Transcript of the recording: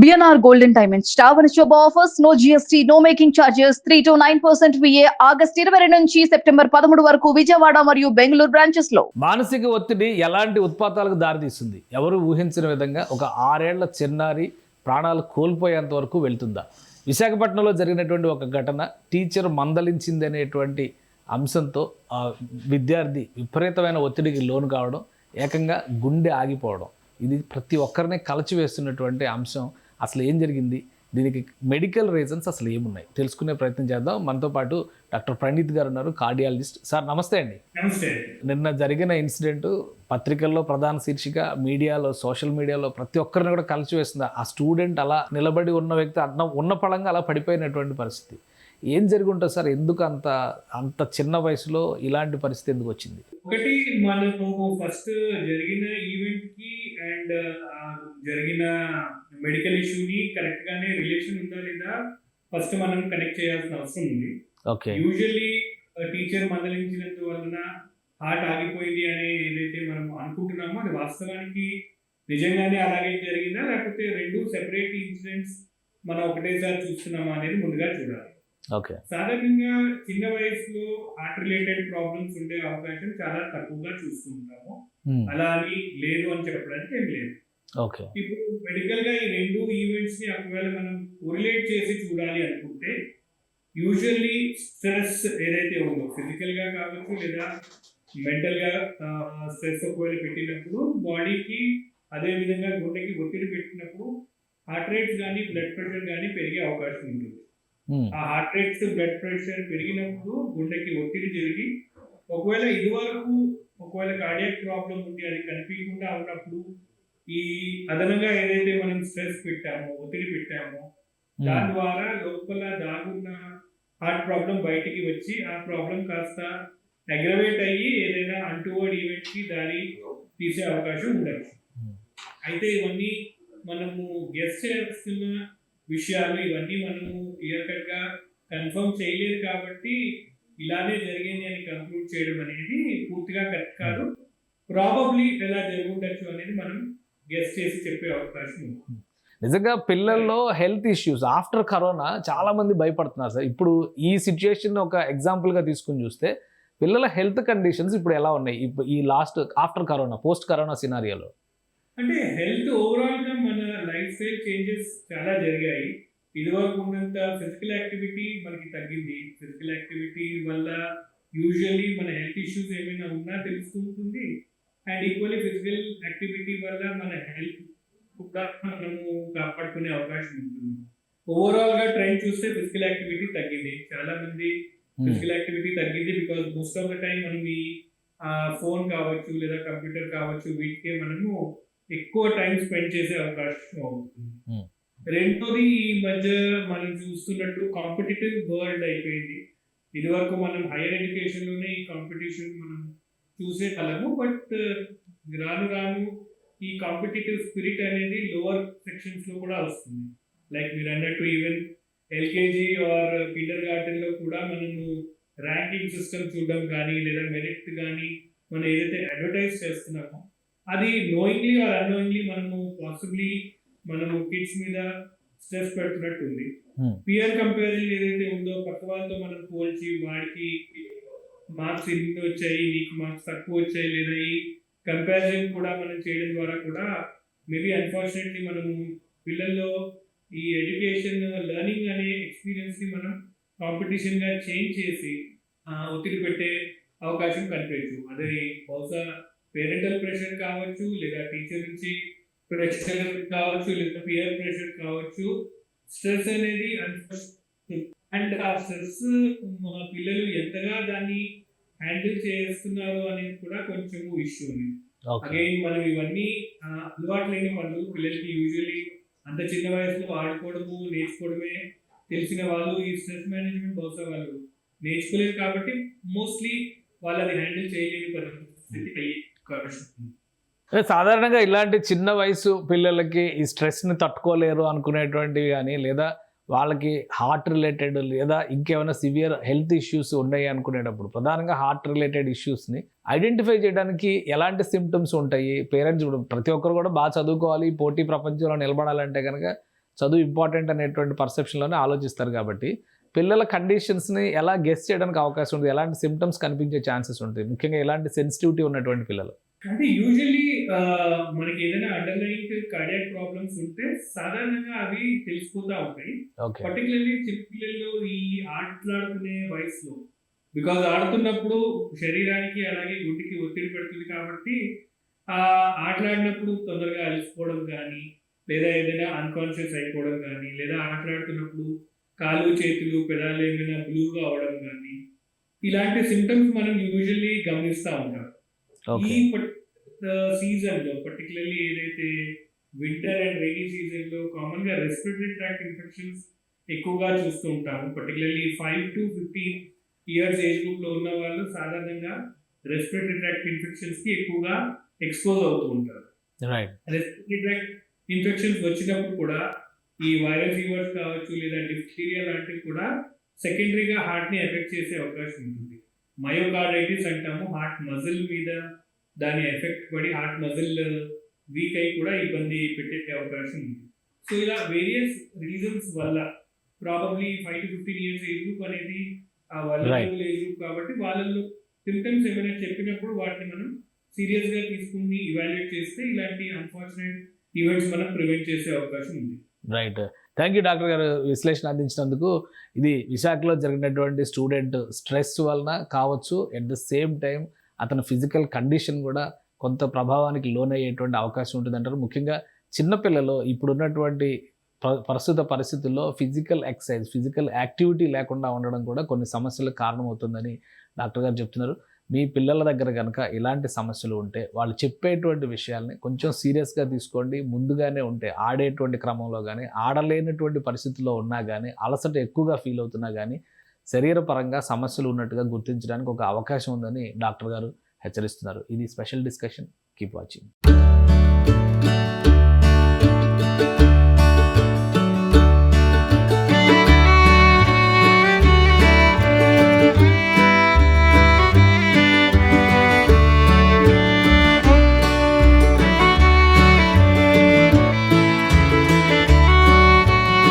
BNR Golden Diamonds. Tavern Shop offers no GST, no making charges, 3 to 9% VA August 22 నుంచి September 13 వరకు విజయవాడ మరియు Bengaluru branches లో. మానసిక ఒత్తిడి ఎలాంటి ఉత్పాతాలకు దారితీస్తుంది? ఎవరు ఊహించిన విధంగా ఒక 6 ఏళ్ల చిన్నారి ప్రాణాలు కోల్పోయేంత వరకు వెళ్తుందా? విశాఖపట్నంలో జరిగినటువంటి ఒక ఘటన టీచర్ మందలించింది అనేటువంటి అంశంతో ఆ విద్యార్థి విపరీతమైన ఒత్తిడికి లోను కావడం, ఏకంగా గుండె ఆగిపోవడం, ఇది ప్రతి ఒక్కరిని కలచివేస్తున్నటువంటి అంశం. అసలు ఏం జరిగింది, దీనికి మెడికల్ రీజన్స్ అసలు ఏమున్నాయి తెలుసుకునే ప్రయత్నం చేద్దాం. మనతో పాటు డాక్టర్ ప్రణీత్ గారు ఉన్నారు, కార్డియాలజిస్ట్. సార్ నమస్తే అండి. నమస్తే. నిన్న జరిగిన ఇన్సిడెంట్ పత్రికల్లో ప్రధాన శీర్షిక, మీడియాలో, సోషల్ మీడియాలో ప్రతి ఒక్కరిని కూడా కలిసివేస్తుంది. ఆ స్టూడెంట్ అలా నిలబడి ఉన్న వ్యక్తి ఉన్న పళంగా అలా పడిపోయినటువంటి పరిస్థితి. ఏం జరిగి ఉంటుంది సార్? ఎందుకు అంత చిన్న వయసులో ఇలాంటి పరిస్థితి ఎందుకు వచ్చింది? ఒకటి, మనము ఫస్ట్ జరిగిన ఈవెంట్ కి అండ్ జరిగిన మెడికల్ ఇష్యూని కరెక్ట్ గానే రిలేషన్ ఉందా లేదా ఫస్ట్ మనం కనెక్ట్ చేయాల్సిన అవసరం ఉంది. ఓకే. యూజువల్లీ టీచర్ మందలించినందు వలన హార్ట్ ఆగిపోయింది అని ఏదైతే మనం అనుకుంటున్నామో అది వాస్తవానికి నిజంగానే అలాగే జరిగిందా, లేకపోతే రెండు సెపరేట్ ఇన్సిడెంట్స్ మనం ఒకటేసారి చూస్తున్నామా అనేది ముందుగా చూడాలి. ఓకే. సాధారణంగా చిన్న వయసులో హార్ట్ రిలేటెడ్ ప్రాబ్లమ్స్ ఉండే అవకాశం చాలా తక్కువగా చూస్తూ ఉంటాము. అలా అని లేదు అని చెప్పడానికి ఏం లేదు. ఓకే. ఇప్పుడు మెడికల్ గా ఈ రెండు ఈవెంట్స్ ని ఒకవేళ మనం కోరిలేట్ చేసి చూడాలి అనుకుంటే, యూజువల్లీ స్ట్రెస్ ఏదైతే ఉందో ఫిజికల్ గా కావచ్చు లేదా మెంటల్ గా స్ట్రెస్ ఒకవేళ పెట్టినప్పుడు బాడీకి, అదే విధంగా గుండెకి ఒత్తిడి పెట్టినప్పుడు హార్ట్ రేట్స్ కానీ బ్లడ్ ప్రెషర్ కానీ పెరిగే అవకాశం ఉంటుంది. ఆ హార్ట్ రేట్స్ బ్లడ్ ప్రెషర్ పెరిగినప్పుడు గుండెకి ఒత్తిడి జరిగి, ఒకవేళ ఒకవేళ కార్డియాక్ ప్రాబ్లం ఉంది అది కనిపించకుండా ఉన్నప్పుడు ఈ అదనంగా ఏదైతే మనం స్ట్రెస్ పెట్టామో, ఒత్తిడి పెట్టామో, దాని ద్వారా లోపల దాగున్న హార్ట్ ప్రాబ్లం బయటికి వచ్చి ఆ ప్రాబ్లం కాస్త అగ్రవేట్ అయ్యి ఏదైనా అన్టువర్డ్ ఈవెంట్ కి దారి తీసే అవకాశం ఉండొచ్చు. అయితే ఇవన్నీ మనము గెస్ చేస్తున్న విషయాలు, ఇవన్నీ మనము క్లియర్ కట్ గా కన్ఫర్మ్ చేయలేదు కాబట్టి ఇలానే జరిగింది అని కంక్లూడ్ చేయడం అనేది పూర్తిగా కరెక్ట్ కాదు. ప్రాబబ్లీ ఎలా జరుగుండొచ్చు అనేది మనం గెస్ చేసి చెప్పే అవకాశం ఉంది. నిజంగా పిల్లల్లో హెల్త్ ఇష్యూస్ ఆఫ్టర్ కరోనా చాలా మంది భయపడుతున్నారు సార్. ఇప్పుడు ఈ సిచ్యుయేషన్ ఒక ఎగ్జాంపుల్ గా తీసుకుని చూస్తే పిల్లల హెల్త్ కండిషన్స్ ఇప్పుడు ఎలా ఉన్నాయి ఈ last after corona, post corona సినారియోలో? అంటే హెల్త్ ఓవరాల్ గా మన లైఫ్ స్టైల్ చేంజెస్ చాలా జరిగాయి. ఇదివరకు ఉన్నంత ఫిజికల్ యాక్టివిటీ మనకి తగ్గింది. ఫిజికల్ యాక్టివిటీ వల్ల యూజువల్లీ మన హెల్త్ ఇష్యూస్ ఏమైనా ఉన్నా తెలుస్తుంటుంది. అండ్ ఈక్వల్లీ ఫిజికల్ యాక్టివిటీ వల్ల మన హెల్త్ కూడా మనము కాపాడుకునే అవకాశం ఉంటుంది. ఓవరాల్ గా ట్రెండ్ చూస్తే ఫిజికల్ యాక్టివిటీ తగ్గింది. చాలా మంది ఫిజికల్ యాక్టివిటీ తగ్గింది because most of the time మనం ఈ ఫోన్ కావచ్చు లేదా కంప్యూటర్ కావచ్చు, వీటికే మనము ఎక్కువ టైం స్పెండ్ చేసే అవకాశం అవుతుంది. రెండోది, ఈ మధ్య మనం చూస్తున్నట్టు కాంపిటేటివ్ వరల్డ్ అయిపోయింది. ఇది వరకు మనం హైయర్ ఎడ్యుకేషన్ లోనే ఈ కాంపిటీషన్ మనం చూసే వాళ్ళము. బట్ రాను రాను ఈ కాంపిటేటివ్ స్పిరిట్ అనేది లోవర్ సెక్షన్స్ లో కూడా వస్తుంది. లైక్ మీరు అన్నట్టు even LKG or kindergarten లో కూడా మనము ర్యాంకింగ్ సిస్టమ్ చూడడం కానీ లేదా మెరిట్ కానీ మనం ఏదైతే అడ్వర్టైజ్ చేస్తున్నామో అది నోయింగ్లీ ఆర్ అన్నోయింగ్లీ మనము కిడ్స్ మీద స్ట్రెస్ పెడుతున్నట్టు ఉంది. పియర్ కంపారిజన్ ఏదైతే ఉందో, పక్క వాళ్ళతో మనం పోల్చి వాడికి మార్క్స్ ఎన్ని వచ్చాయి, నీకు మార్క్స్ తక్కువ వచ్చాయి లేదా ఈ కంపారిజన్ కూడా మనం చేయడం ద్వారా కూడా మేబీ అన్ఫార్చునేట్లీ మనము పిల్లల్లో ఈ ఎడ్యుకేషన్ లెర్నింగ్ అనే ఎక్స్పీరియన్స్ ని మనం కాంపిటీషన్ గా చేంజ్ చేసి ఒత్తిడి పెట్టే అవకాశం కనిపించు. అదే బహుశా పేరెంటల్ ప్రెషర్ కావచ్చు లేదా టీచర్ నుంచి ప్రెషర్ కావచ్చు లేదా పియర్ ప్రెషర్ కావచ్చు. స్ట్రెస్ అనేది అండ్ ఆ స్ట్రెస్ పిల్లలు ఎంతగా దాన్ని హ్యాండిల్ చేస్తున్నారు అనేది కూడా కొంచెం ఇష్యూ ఉంది. అగైన్ మనం ఇవన్నీ అలవాటు లేని వాళ్ళు, పిల్లలకి యూజువల్లీ అంత చిన్న వయసులో ఆడుకోవడము నేర్చుకోవడమే తెలిసిన వాళ్ళు ఈ స్ట్రెస్ మేనేజ్మెంట్ బహుశా వాళ్ళు నేర్చుకోలేదు కాబట్టి మోస్ట్లీ వాళ్ళు అది హ్యాండిల్ చేయలేని పరిస్థితి అయ్యే అవకాశం ఉంది. సాధారణంగా ఇలాంటి చిన్న వయసు పిల్లలకి ఈ స్ట్రెస్ని తట్టుకోలేరు అనుకునేటువంటివి కానీ, లేదా వాళ్ళకి హార్ట్ రిలేటెడ్ లేదా ఇంకేమైనా సివియర్ హెల్త్ ఇష్యూస్ ఉన్నాయి అనుకునేటప్పుడు ప్రధానంగా హార్ట్ రిలేటెడ్ ఇష్యూస్ని ఐడెంటిఫై చేయడానికి ఎలాంటి సిమ్టమ్స్ ఉంటాయి? పేరెంట్స్ ప్రతి ఒక్కరు కూడా బాగా చదువుకోవాలి, పోటీ ప్రపంచంలో నిలబడాలంటే కనుక చదువు ఇంపార్టెంట్ అనేటువంటి పర్సెప్షన్లోనే ఆలోచిస్తారు కాబట్టి పిల్లల కండిషన్స్ని ఎలా గెస్ చేయడానికి అవకాశం ఉంటుంది, ఎలాంటి సిమ్టమ్స్ కనిపించే ఛాన్సెస్ ఉంటాయి, ముఖ్యంగా ఎలాంటి సెన్సిటివిటీ ఉన్నటువంటి పిల్లలు? అంటే యూజువల్లీ మనకి ఏదైనా అండర్లైన్ కార్డియాక్ ప్రాబ్లమ్స్ ఉంటే సాధారణంగా అవి తెలిసిపోతా ఉంటాయి. ఓకే. పర్టికులర్లీ చిన్నపిల్లలు ఈ ఆటలాడుకునే వయసులో, బికాజ్ ఆడుతున్నప్పుడు శరీరానికి అలాగే గుండెకి ఒత్తిడి పెడుతుంది కాబట్టి ఆ ఆటలాడినప్పుడు తొందరగా అలసిపోవడం కానీ, లేదా ఏదైనా అన్కాన్షియస్ అయిపోవడం కానీ, లేదా ఆటలాడుతున్నప్పుడు కాళ్ళు చేతులు పెదాలు ఏమైనా బ్లూగా అవడం కానీ, ఇలాంటి సిమ్టమ్స్ మనం యూజువల్లీ గమనిస్తూ ఉంటాం. ఈ ఓకే. సీజన్ లో పర్టికులర్లీ ఏదైతే వింటర్ అండ్ రైనీ సీజన్ లో కామన్ గా రెస్పిరేటరీ ట్రాక్ట్ ఇన్ఫెక్షన్స్ ఎక్కువగా చూస్తూ ఉంటాము. Particularly 5 to 15 years age group లో ఉన్న వాళ్ళు సాధారణంగా రెస్పిరేటరీ ట్రాక్ట్ ఇన్ఫెక్షన్స్ కి ఎక్కువగా ఎక్స్పోజ్ అవుతూ ఉంటారు. రైట్. రెస్పిరేటరీ ట్రాక్ట్ ఇన్ఫెక్షన్స్ వచ్చినప్పుడు కూడా ఈ వైరల్ ఫీవర్స్ కావచ్చు, లేదా డిఫ్టీరియా లాంటివి కూడా సెకండరీగా హార్ట్ ని ఎఫెక్ట్ చేసే అవకాశం ఉంటుంది. మయోకార్డైటిస్ అంటాము, హార్ట్ మజిల్ మీద దాని ఎఫెక్ట్ పడి హార్ట్ మజిల్ వీక్ అయి కూడా ఇబ్బంది పెట్టే అవకాశం ఉంది. సో ఇలా వేరియస్ రీజన్స్ వల్ల probably 5 to 15 years age group అనేది ఆ వల్నరబుల్ ఏజ్ గ్రూప్ కాబట్టి వాళ్ళలో సిమ్టమ్స్ ఏమైనా చెప్పినప్పుడు వాటిని మనం సీరియస్ గా తీసుకుని ఇవాల్యుయేట్ చేస్తే ఇలాంటి అన్ఫార్చునేట్ ఈవెంట్స్ మనం ప్రివెంట్ చేసే అవకాశం ఉంది. రైట్. థ్యాంక్ యూ డాక్టర్ గారు విశ్లేషణ అందించినందుకు. ఇది విశాఖలో జరిగినటువంటి స్టూడెంట్ స్ట్రెస్ వలన కావచ్చు, ఎట్ ద సేమ్ టైం అతని ఫిజికల్ కండిషన్ కూడా కొంత ప్రభావానికి లోనయ్యేటువంటి అవకాశం ఉంటుందంటారు. ముఖ్యంగా చిన్నపిల్లలు ఇప్పుడున్నటువంటి ప్రస్తుత పరిస్థితుల్లో ఫిజికల్ ఎక్సర్సైజ్, ఫిజికల్ యాక్టివిటీ లేకుండా ఉండడం కూడా కొన్ని సమస్యలకు కారణమవుతుందని డాక్టర్ గారు చెప్తున్నారు. మీ పిల్లల దగ్గర కనుక ఇలాంటి సమస్యలు ఉంటే వాళ్ళు చెప్పేటువంటి విషయాల్ని కొంచెం సీరియస్గా తీసుకోండి. ముందుగానే ఉంటే ఆడేటువంటి క్రమంలో కానీ, ఆడలేనటువంటి పరిస్థితుల్లో ఉన్నా కానీ, అలసట ఎక్కువగా ఫీల్ అవుతున్నా కానీ శరీరపరంగా సమస్యలు ఉన్నట్టుగా గుర్తించడానికి ఒక అవకాశం ఉందని డాక్టర్ గారు హెచ్చరిస్తున్నారు. ఇది స్పెషల్ డిస్కషన్. Keep watching.